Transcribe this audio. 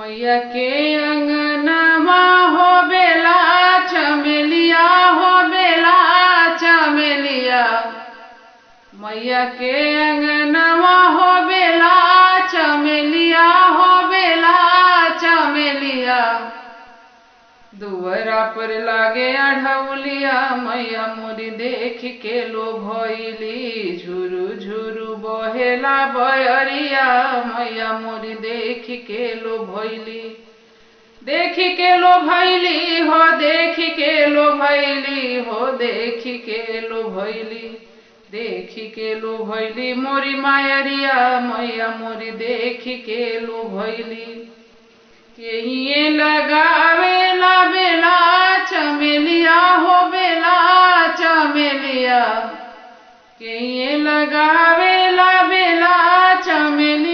मैया के अंगनमा हो बेला चमेलिया हो बेला चमेलिया। मैया के अंगनमा हो बेला चमेलिया हो बेला चमेलिया। दुअरा पर लागे अढ़ौलिया मैया मोरी देख के लो भइली। झुरु झुरु बहेला बयरिया मैया मोरी देख के लो भइली। देख के लो भइली हो देख के लो भइली हो देख के लो भइली। देख के लो भइली मोरी मायरिया मैया मोरी देख के लो भइली। केहिए लगावेला बेला चमेलिया हो बेला चमेलिया। केहिए लगावेला बेला चमेलिया।